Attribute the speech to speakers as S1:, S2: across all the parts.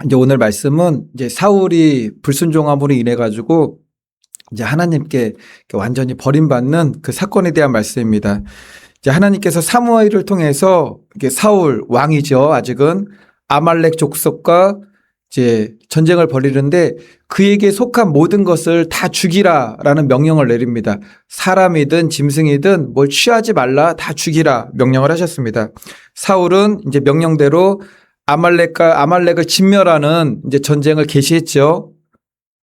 S1: 이제 오늘 말씀은 이제 사울이 불순종함으로 인해 가지고 이제 하나님께 완전히 버림받는 그 사건에 대한 말씀입니다. 이제 하나님께서 사무엘을 통해서 이게 사울 왕이죠. 아직은 아말렉 족속과 이제 전쟁을 벌이는데 그에게 속한 모든 것을 다 죽이라라는 명령을 내립니다. 사람이든 짐승이든 뭘 취하지 말라, 다 죽이라 명령을 하셨습니다. 사울은 이제 명령대로 아말렉을 진멸하는 이제 전쟁을 개시했죠.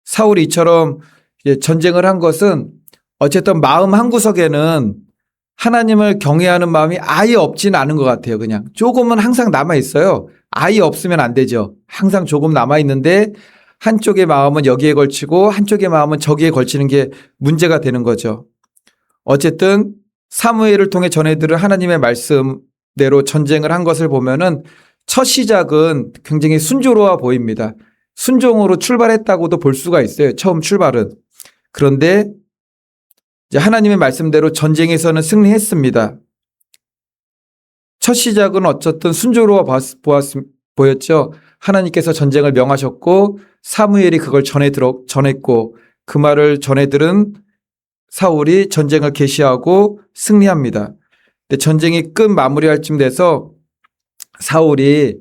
S1: 사울이 이처럼 이제 전쟁을 한 것은 어쨌든 마음 한구석에는 하나님을 경외하는 마음이 아예 없지는 않은 것 같아요. 그냥 조금은 항상 남아 있어요. 아예 없으면 안 되죠. 항상 조금 남아 있는데 한쪽의 마음은 여기에 걸치고 한쪽의 마음은 저기에 걸치는 게 문제가 되는 거죠. 어쨌든 사무엘을 통해 전해들은 하나님의 말씀대로 전쟁을 한 것을 보면은 첫 시작은 굉장히 순조로워 보입니다. 순종으로 출발했다고도 볼 수가 있어요. 처음 출발은. 그런데 이제 하나님의 말씀대로 전쟁에서는 승리했습니다. 첫 시작은 어쨌든 순조로워 보였죠. 하나님께서 전쟁을 명하셨고 사무엘이 그걸 전했고 그 말을 전해 들은 사울이 전쟁을 개시하고 승리합니다. 근데 전쟁이 끝 마무리할 쯤 돼서 사울이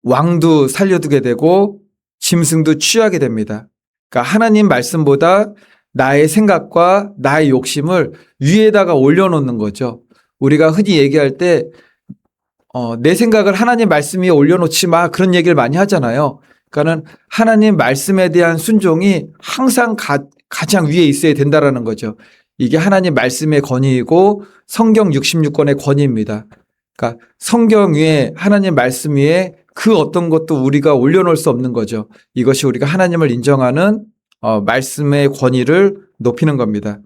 S1: 왕도 살려두게 되고 짐승도 취하게 됩니다. 그러니까 하나님 말씀보다 나의 생각과 나의 욕심을 위에다가 올려놓는 거죠. 우리가 흔히 얘기할 때 내 생각을 하나님 말씀 위에 올려놓지 마, 그런 얘기를 많이 하잖아요. 그러니까는 하나님 말씀에 대한 순종이 항상 가장 위에 있어야 된다라는 거죠. 이게 하나님 말씀의 권위이고 성경 66권의 권위입니다. 그러니까 성경 위에 하나님 말씀 위에 그 어떤 것도 우리가 올려놓을 수 없는 거죠. 이것이 우리가 하나님을 인정하는 말씀의 권위를 높이는 겁니다.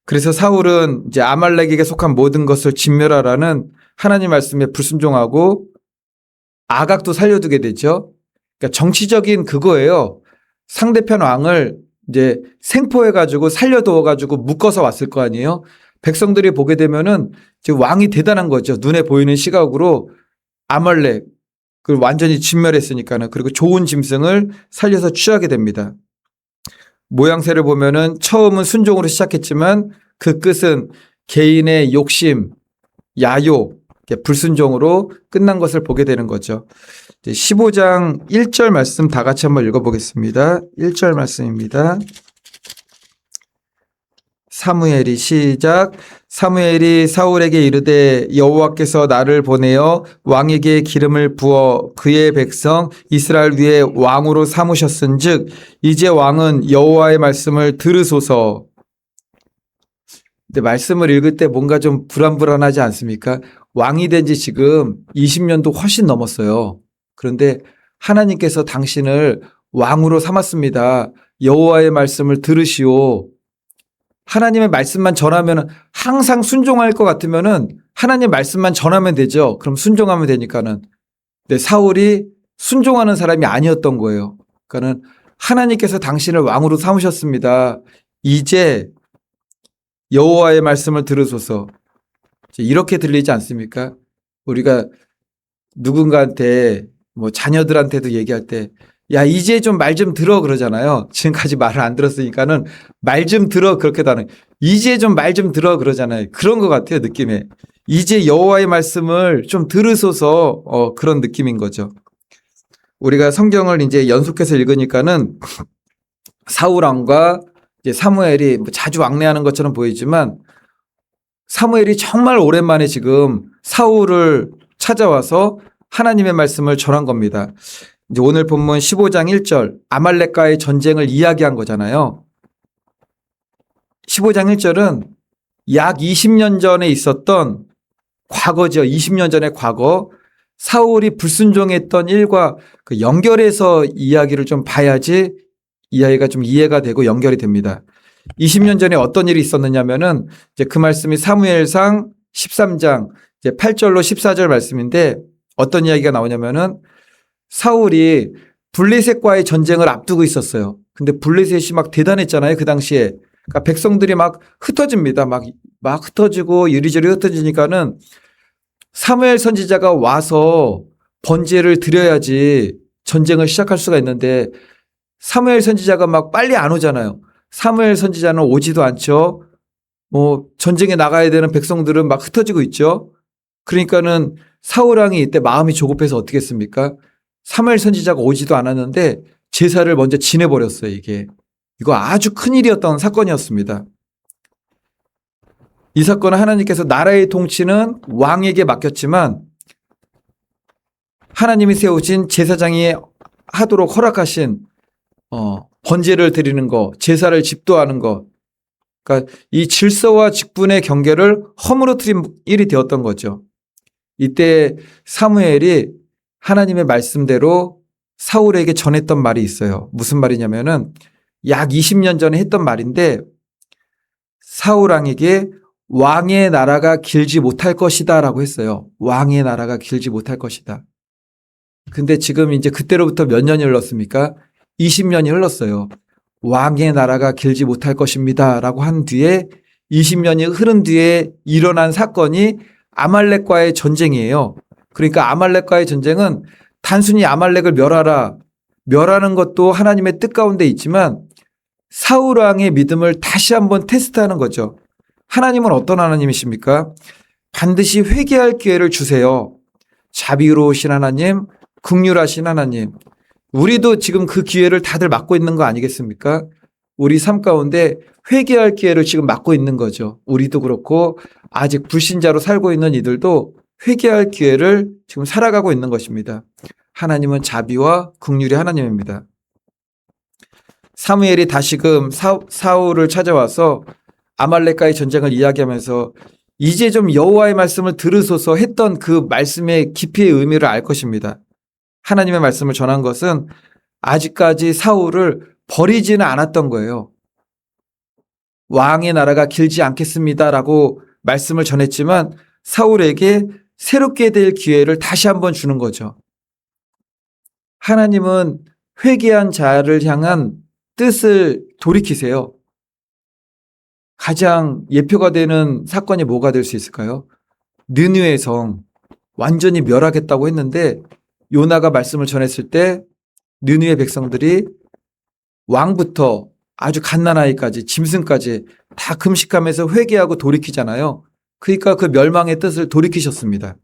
S1: 그래서 사울은 이제 아말렉에게 속한 모든 것을 진멸하라는 하나님 말씀에 불순종하고 아각도 살려두게 되죠. 그러니까 정치적인 그거예요. 상대편 왕을 이제 생포해가지고 살려두어가지고 묶어서 왔을 거 아니에요. 백성들이 보게 되면은 지금 왕이 대단한 거죠. 눈에 보이는 시각으로 아말렉 그 완전히 진멸했으니까는. 그리고 좋은 짐승을 살려서 취하게 됩니다. 모양새를 보면은 처음은 순종으로 시작했지만 그 끝은 개인의 욕심, 야욕, 불순종으로 끝난 것을 보게 되는 거죠. 15장 1절 말씀 다 같이 한번 읽어보겠습니다. 1절 말씀입니다. 사무엘이 시작. 사무엘이 사울에게 이르되 여호와께서 나를 보내어 왕에게 기름을 부어 그의 백성 이스라엘 위에 왕으로 삼으셨은즉 이제 왕은 여호와의 말씀을 들으소서. 근데 말씀을 읽을 때 뭔가 좀 불안불안하지 않습니까? 왕이 된 지 지금 20년도 훨씬 넘었어요. 그런데 하나님께서 당신을 왕으로 삼았습니다. 여호와의 말씀을 들으시오. 하나님의 말씀만 전하면 항상 순종할 것 같으면은 하나님 말씀만 전하면 되죠. 그럼 순종하면 되니까는. 근데 사울이 순종하는 사람이 아니었던 거예요. 그러니까는 하나님께서 당신을 왕으로 삼으셨습니다. 이제 여호와의 말씀을 들으소서. 이렇게 들리지 않습니까? 우리가 누군가한테 뭐 자녀들한테도 얘기할 때 야, 이제 좀 말 좀 들어 그러잖아요. 지금까지 말을 안 들었으니까는 말 좀 들어 그렇게도 하는. 이제 좀 말 좀 들어 그러잖아요. 그런 것 같아요, 느낌에. 이제 여호와의 말씀을 좀 들으소서 그런 느낌인 거죠. 우리가 성경을 이제 연속해서 읽으니까는 사울 왕과 이제 사무엘이 자주 왕래하는 것처럼 보이지만 사무엘이 정말 오랜만에 지금 사울을 찾아와서 하나님의 말씀을 전한 겁니다. 이제 오늘 본문 15장 1절 아말렉과의 전쟁을 이야기한 거잖아요. 15장 1절은 약 20년 전에 있었던 과거죠. 20년 전의 과거. 사울이 불순종했던 일과 그 연결해서 이야기를 좀 봐야지 이야기가 좀 이해가 되고 연결이 됩니다. 20년 전에 어떤 일이 있었느냐면은 이제 그 말씀이 사무엘상 13장 이제 8절로 14절 말씀인데 어떤 이야기가 나오냐면은 사울이 블레셋과의 전쟁을 앞두고 있었어요. 근데 블레셋이 막 대단했잖아요. 그 당시에. 그러니까 백성들이 막 흩어집니다. 막 흩어지고 이리저리 흩어지니까는 사무엘 선지자가 와서 번제를 드려야지 전쟁을 시작할 수가 있는데 사무엘 선지자가 막 빨리 안 오잖아요. 사무엘 선지자는 오지도 않죠. 전쟁에 나가야 되는 백성들은 막 흩어지고 있죠. 그러니까는 사울 왕이 이때 마음이 조급해서 어떻게 했습니까? 사무엘 선지자가 오지도 않았는데 제사를 먼저 지내버렸어요, 이게. 이거 아주 큰일이었던 사건이었습니다. 이 사건은 하나님께서 나라의 통치는 왕에게 맡겼지만 하나님이 세우신 제사장이 하도록 허락하신 번제를 드리는 거, 제사를 집도하는 거, 그러니까 이 질서와 직분의 경계를 허물어뜨린 일이 되었던 거죠. 이때 사무엘이 하나님의 말씀대로 사울에게 전했던 말이 있어요. 무슨 말이냐면은 약 20년 전에 했던 말인데 사울 왕에게 왕의 나라가 길지 못할 것이다 라고 했어요. 왕의 나라가 길지 못할 것이다. 근데 지금 이제 그때로부터 몇 년이 흘렀습니까? 20년이 흘렀어요. 왕의 나라가 길지 못할 것입니다 라고 한 뒤에 20년이 흐른 뒤에 일어난 사건이 아말렉과의 전쟁이에요. 그러니까 아말렉과의 전쟁은 단순히 아말렉을 멸하라, 멸하는 것도 하나님의 뜻 가운데 있지만 사울 왕의 믿음을 다시 한번 테스트하는 거죠. 하나님은 어떤 하나님이십니까? 반드시 회개할 기회를 주세요. 자비로우신 하나님, 긍휼하신 하나님. 우리도 지금 그 기회를 다들 맞고 있는 거 아니겠습니까? 우리 삶 가운데 회개할 기회를 지금 맞고 있는 거죠. 우리도 그렇고 아직 불신자로 살고 있는 이들도 회개할 기회를 지금 살아가고 있는 것입니다. 하나님은 자비와 긍휼의 하나님입니다. 사무엘이 다시금 사울을 찾아와서 아말렉과의 전쟁을 이야기하면서 이제 좀 여호와의 말씀을 들으소서 했던 그 말씀의 깊이의 의미를 알 것입니다. 하나님의 말씀을 전한 것은 아직까지 사울을 버리지는 않았던 거예요. 왕의 나라가 길지 않겠습니다라고 말씀을 전했지만 사울에게 새롭게 될 기회를 다시 한번 주는 거죠. 하나님은 회개한 자를 향한 뜻을 돌이키세요. 가장 예표가 되는 사건이 뭐가 될 수 있을까요? 느느웨 성 완전히 멸하겠다고 했는데 요나가 말씀을 전했을 때 느느웨 백성들이 왕부터 아주 갓난아이까지 짐승까지 다 금식하면서 회개하고 돌이키잖아요. 그러니까 그 멸망의 뜻을 돌이키셨습니다.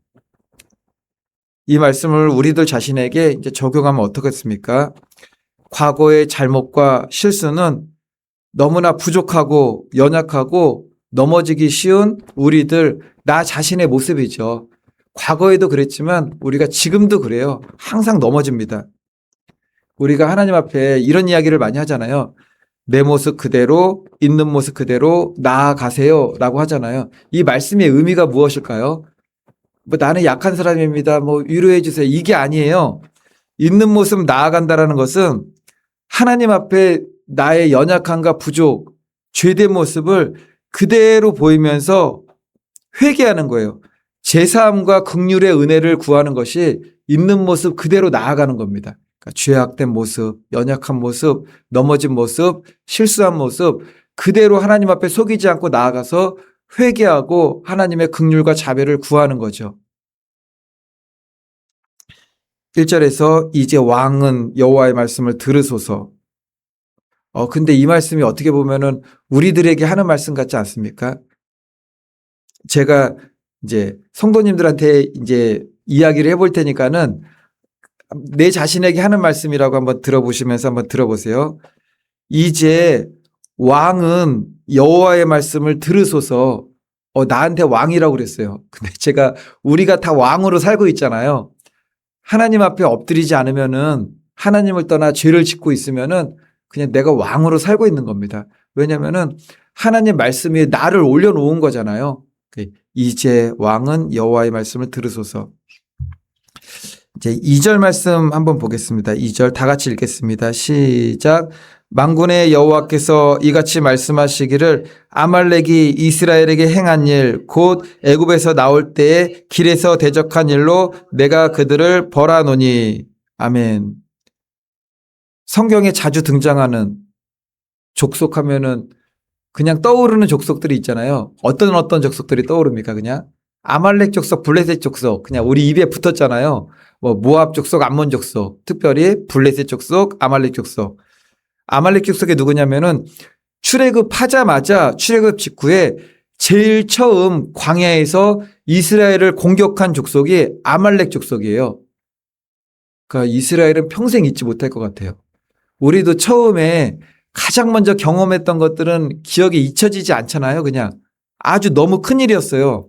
S1: 이 말씀을 우리들 자신에게 이제 적용하면 어떻겠습니까? 과거의 잘못과 실수는 너무나 부족하고 연약하고 넘어지기 쉬운 우리들 나 자신의 모습이죠. 과거에도 그랬지만 우리가 지금도 그래요. 항상 넘어집니다. 우리가 하나님 앞에 이런 이야기를 많이 하잖아요. 내 모습 그대로 있는 모습 그대로 나아가세요 라고 하잖아요. 이 말씀의 의미가 무엇일까요? 나는 약한 사람입니다. 위로해 주세요. 이게 아니에요. 있는 모습 나아간다라는 것은 하나님 앞에 나의 연약함과 부족, 죄된 모습을 그대로 보이면서 회개하는 거예요. 제사함과 긍휼의 은혜를 구하는 것이 있는 모습 그대로 나아가는 겁니다. 그러니까 죄악된 모습, 연약한 모습, 넘어진 모습, 실수한 모습 그대로 하나님 앞에 속이지 않고 나아가서 회개하고 하나님의 긍휼과 자비를 구하는 거죠. 1절에서 이제 왕은 여호와의 말씀을 들으소서. 근데 이 말씀이 어떻게 보면은 우리들에게 하는 말씀 같지 않습니까? 제가 이제 성도님들한테 이제 이야기를 해볼 테니까는 내 자신에게 하는 말씀이라고 한번 들어보시면서 한번 들어보세요. 이제 왕은 여호와의 말씀을 들으소서. 나한테 왕이라고 그랬어요. 근데 우리가 다 왕으로 살고 있잖아요. 하나님 앞에 엎드리지 않으면은 하나님을 떠나 죄를 짓고 있으면은 그냥 내가 왕으로 살고 있는 겁니다. 왜냐면은 하나님 말씀이 나를 올려놓은 거잖아요. 이제 왕은 여호와의 말씀을 들으소서. 이제 2절 말씀 한번 보겠습니다. 2절 다 같이 읽겠습니다. 시작. 만군의 여호와께서 이같이 말씀하시기를 아말렉이 이스라엘에게 행한 일 곧 애굽에서 나올 때에 길에서 대적한 일로 내가 그들을 벌하노니. 아멘. 성경에 자주 등장하는 족속하면은 그냥 떠오르는 족속들이 있잖아요. 어떤 족속들이 떠오릅니까? 그냥 아말렉 족속, 블레셋 족속 그냥 우리 입에 붙었잖아요. 뭐 모압 족속, 암몬 족속, 특별히 블레셋 족속, 아말렉 족속. 아말렉 족속이 누구냐면은 출애굽하자마자 출애굽 직후에 제일 처음 광야에서 이스라엘을 공격한 족속이 아말렉 족속이에요. 그러니까 이스라엘은 평생 잊지 못할 것 같아요. 우리도 처음에 가장 먼저 경험했던 것들은 기억에 잊혀지지 않잖아요. 그냥 아주 너무 큰일이었어요.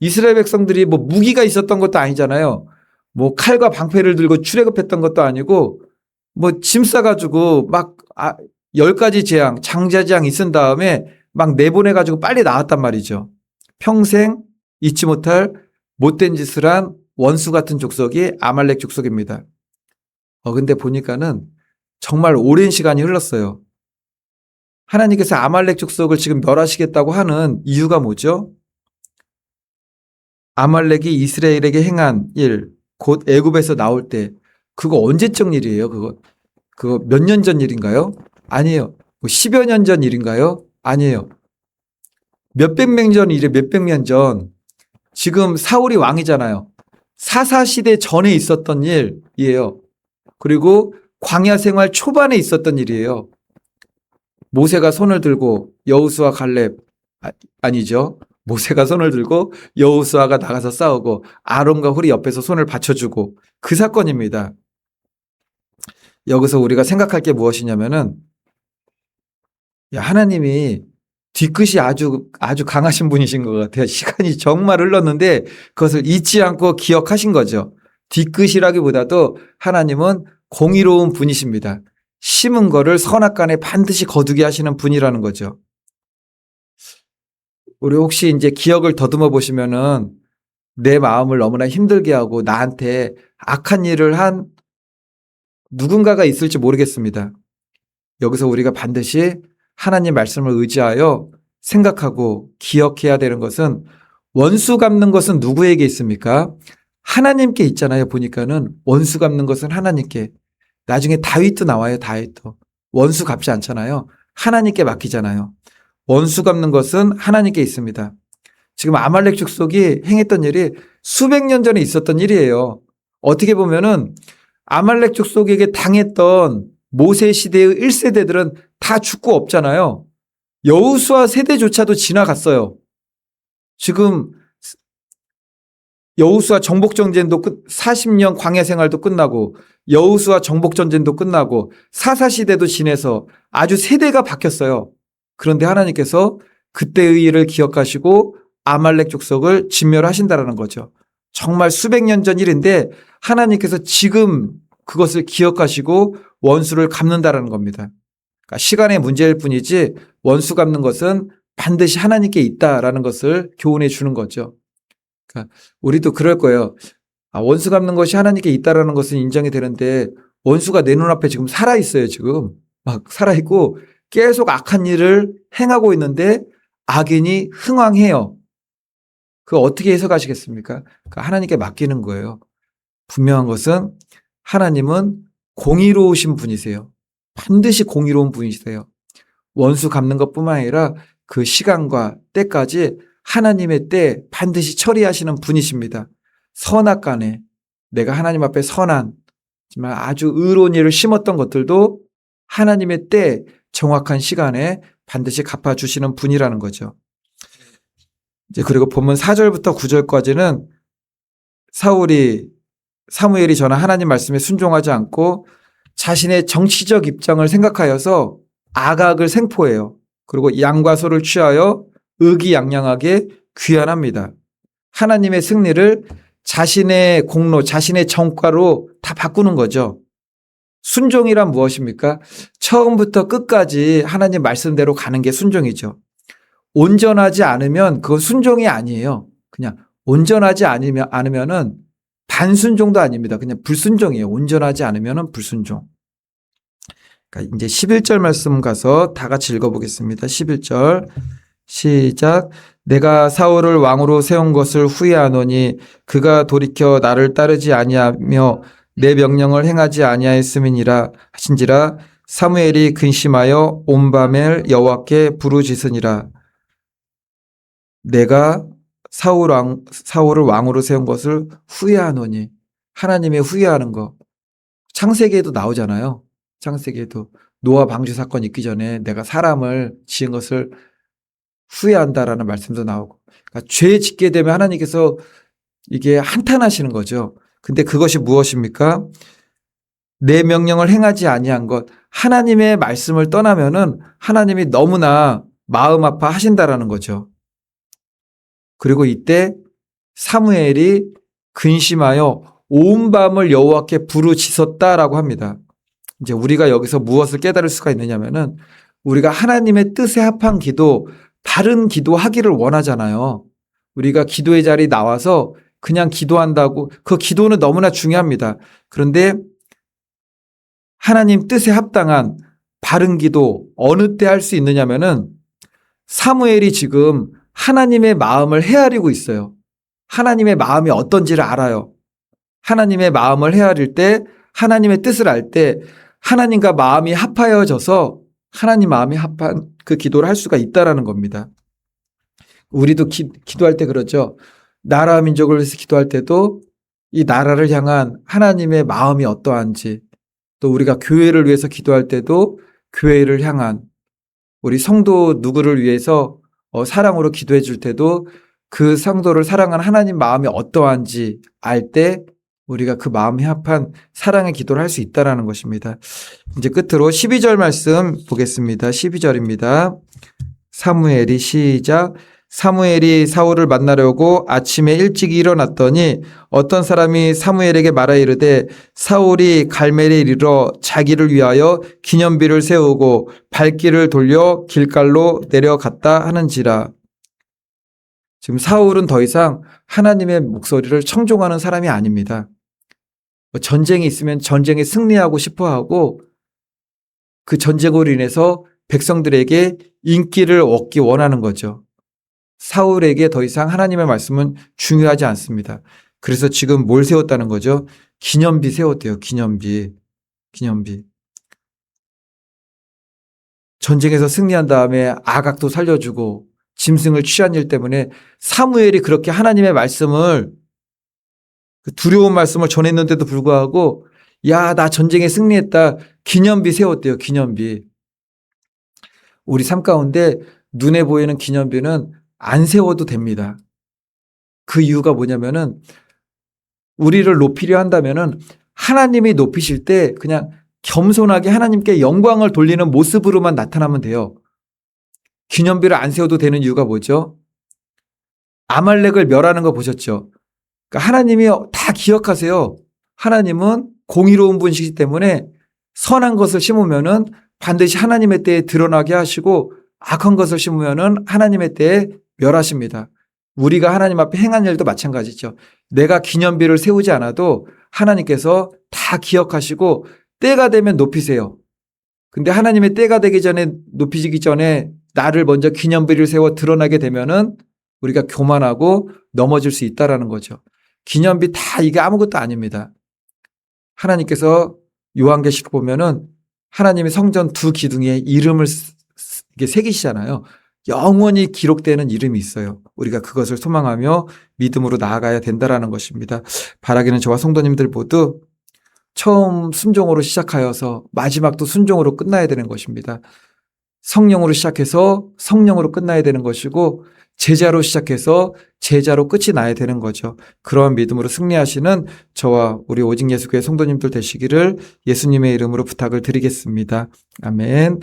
S1: 이스라엘 백성들이 뭐 무기가 있었던 것도 아니잖아요. 뭐 칼과 방패를 들고 출애굽했던 것도 아니고 뭐 짐 싸가지고 막 10가지 재앙, 장자재앙 있은 다음에 막 내보내가지고 빨리 나왔단 말이죠. 평생 잊지 못할 못된 짓을 한 원수 같은 족속이 아말렉 족속입니다. 근데 보니까는 정말 오랜 시간이 흘렀어요. 하나님께서 아말렉 족속을 지금 멸하시겠다고 하는 이유가 뭐죠? 아말렉이 이스라엘에게 행한 일, 곧 애굽에서 나올 때 그거 언제적 일이에요? 그거 몇 년 전 일인가요? 아니에요. 뭐 10여 년 전 일인가요? 아니에요. 몇백 년 전 일에 몇백 년 전. 지금 사울이 왕이잖아요. 사사시대 전에 있었던 일이에요. 그리고 광야 생활 초반에 있었던 일이에요. 모세가 손을 들고 여호수아 갈렙 아니죠. 모세가 손을 들고 여호수아가 나가서 싸우고 아론과 홀이 옆에서 손을 받쳐주고 그 사건입니다. 여기서 우리가 생각할 게 무엇이냐면은 하나님이 뒤끝이 아주 강하신 분이신 것 같아요. 시간이 정말 흘렀는데 그것을 잊지 않고 기억하신 거죠. 뒤끝이라기보다도 하나님은 공의로운 분이십니다. 심은 거를 선악간에 반드시 거두게 하시는 분이라는 거죠. 우리 혹시 이제 기억을 더듬어 보시면은 내 마음을 너무나 힘들게 하고 나한테 악한 일을 한 누군가가 있을지 모르겠습니다. 여기서 우리가 반드시 하나님 말씀을 의지하여 생각하고 기억해야 되는 것은 원수 갚는 것은 누구에게 있습니까? 하나님께 있잖아요. 보니까는 원수 갚는 것은 하나님께. 나중에 다윗도 나와요. 다윗도. 원수 갚지 않잖아요. 하나님께 맡기잖아요. 원수 갚는 것은 하나님께 있습니다. 지금 아말렉 족속이 행했던 일이 수백 년 전에 있었던 일이에요. 어떻게 보면은 아말렉 족속에게 당했던 모세 시대의 1세대들은 다 죽고 없잖아요. 여호수아 세대조차도 지나갔어요. 지금 여호수아 정복전쟁도 40년 광야 생활도 끝나고 여호수아 정복전쟁도 끝나고 사사시대도 지내서 아주 세대가 바뀌었어요. 그런데 하나님께서 그때의 일을 기억하시고 아말렉 족속을 진멸하신다는 거죠. 정말 수백 년 전 일인데 하나님께서 지금 그것을 기억하시고 원수를 갚는다는 겁니다. 그러니까 시간의 문제일 뿐이지 원수 갚는 것은 반드시 하나님께 있다라는 것을 교훈해 주는 거죠. 그러니까 우리도 그럴 거예요. 원수 갚는 것이 하나님께 있다라는 것은 인정이 되는데 원수가 내 눈앞에 지금 살아있어요. 지금 막 살아있고 계속 악한 일을 행하고 있는데 악인이 흥왕해요. 그거 어떻게 해석하시겠습니까? 그러니까 하나님께 맡기는 거예요. 분명한 것은 하나님은 공의로우신 분이세요. 반드시 공의로운 분이세요. 원수 갚는 것뿐만 아니라 그 시간과 때까지 하나님의 때 반드시 처리하시는 분이십니다. 선악간에 내가 하나님 앞에 선한 정말 아주 의로운 일을 심었던 것들도 하나님의 때 정확한 시간에 반드시 갚아주시는 분이라는 거죠. 이제 그리고 본문 4절부터 9절까지는 사무엘이 전한 하나님 말씀에 순종하지 않고 자신의 정치적 입장을 생각하여서 악악을 생포해요. 그리고 양과 소를 취하여 의기양양하게 귀환합니다. 하나님의 승리를 자신의 공로, 자신의 정과로 다 바꾸는 거죠. 순종이란 무엇입니까? 처음부터 끝까지 하나님 말씀대로 가는 게 순종이죠. 온전하지 않으면 그건 순종이 아니에요. 그냥 온전하지 않으면은 반순종도 아닙니다. 그냥 불순종이에요. 온전하지 않으면은 불순종. 그러니까 이제 11절 말씀 가서 다 같이 읽어보겠습니다. 11절 시작. 내가 사울을 왕으로 세운 것을 후회하노니 그가 돌이켜 나를 따르지 아니하며 내 명령을 행하지 아니하였음이니라 하신지라. 사무엘이 근심하여 온 밤을 여호와께 부르짖으니라. 내가 사울을 왕으로 세운 것을 후회하노니. 하나님의 후회하는 거. 창세기에도 나오잖아요. 창세기에도 노아 방주 사건 있기 전에 내가 사람을 지은 것을 후회한다라는 말씀도 나오고. 그러니까 죄 짓게 되면 하나님께서 이게 한탄하시는 거죠. 근데 그것이 무엇입니까? 내 명령을 행하지 아니한 것. 하나님의 말씀을 떠나면은 하나님이 너무나 마음 아파하신다라는 거죠. 그리고 이때 사무엘이 근심하여 온 밤을 여호와께 부르짖었다라고 합니다. 이제 우리가 여기서 무엇을 깨달을 수가 있느냐면은 우리가 하나님의 뜻에 합한 기도, 바른 기도하기를 원하잖아요. 우리가 기도의 자리에 나와서 그냥 기도한다고, 그 기도는 너무나 중요합니다. 그런데 하나님 뜻에 합당한 바른 기도 어느 때 할 수 있느냐면은 사무엘이 지금 하나님의 마음을 헤아리고 있어요. 하나님의 마음이 어떤지를 알아요. 하나님의 마음을 헤아릴 때, 하나님의 뜻을 알 때 하나님과 마음이 합하여져서 하나님 마음이 합한 그 기도를 할 수가 있다라는 겁니다. 우리도 기도할 때 그러죠. 나라 민족을 위해서 기도할 때도 이 나라를 향한 하나님의 마음이 어떠한지, 또 우리가 교회를 위해서 기도할 때도 교회를 향한, 우리 성도 누구를 위해서 사랑으로 기도해 줄 때도 그 성도를 사랑하는 하나님 마음이 어떠한지 알 때 우리가 그 마음에 합한 사랑의 기도를 할 수 있다라는 것입니다. 이제 끝으로 12절 말씀 보겠습니다. 12절입니다. 사무엘이 시작. 사무엘이 사울을 만나려고 아침에 일찍 일어났더니 어떤 사람이 사무엘에게 말하 이르되 사울이 갈멜에 이르러 자기를 위하여 기념비를 세우고 발길을 돌려 길갈로 내려갔다 하는지라. 지금 사울은 더 이상 하나님의 목소리를 청종하는 사람이 아닙니다. 전쟁이 있으면 전쟁에 승리하고 싶어하고 그 전쟁으로 인해서 백성들에게 인기를 얻기 원하는 거죠. 사울에게 더 이상 하나님의 말씀은 중요하지 않습니다. 그래서 지금 뭘 세웠다는 거죠? 기념비 세웠대요. 기념비. 전쟁에서 승리한 다음에 아각도 살려주고 짐승을 취한 일 때문에 사무엘이 그렇게 하나님의 말씀을, 두려운 말씀을 전했는데도 불구하고 야, 나 전쟁에 승리했다. 기념비 세웠대요. 기념비. 우리 삶 가운데 눈에 보이는 기념비는 안 세워도 됩니다. 그 이유가 뭐냐면은 우리를 높이려 한다면은 하나님이 높이실 때 그냥 겸손하게 하나님께 영광을 돌리는 모습으로만 나타나면 돼요. 기념비를 안 세워도 되는 이유가 뭐죠? 아말렉을 멸하는 거 보셨죠? 그러니까 하나님이 다 기억하세요. 하나님은 공의로운 분이시기 때문에 선한 것을 심으면은 반드시 하나님의 때에 드러나게 하시고 악한 것을 심으면은 하나님의 때에 멸하십니다. 우리가 하나님 앞에 행한 일도 마찬가지죠. 내가 기념비를 세우지 않아도 하나님께서 다 기억하시고 때가 되면 높이세요. 근데 하나님의 때가 되기 전에, 높이시기 전에 나를 먼저 기념비를 세워 드러나게 되면은 우리가 교만하고 넘어질 수 있다라는 거죠. 기념비 다 이게 아무것도 아닙니다. 하나님께서 요한계시록 보면은 하나님의 성전 두 기둥에 이름을 이게 새기시잖아요. 영원히 기록되는 이름이 있어요. 우리가 그것을 소망하며 믿음으로 나아가야 된다라는 것입니다. 바라기는 저와 성도님들 모두 처음 순종으로 시작하여서 마지막도 순종으로 끝나야 되는 것입니다. 성령으로 시작해서 성령으로 끝나야 되는 것이고 제자로 시작해서 제자로 끝이 나야 되는 거죠. 그러한 믿음으로 승리하시는 저와 우리 오직 예수교회 성도님들 되시기를 예수님의 이름으로 부탁을 드리겠습니다. 아멘.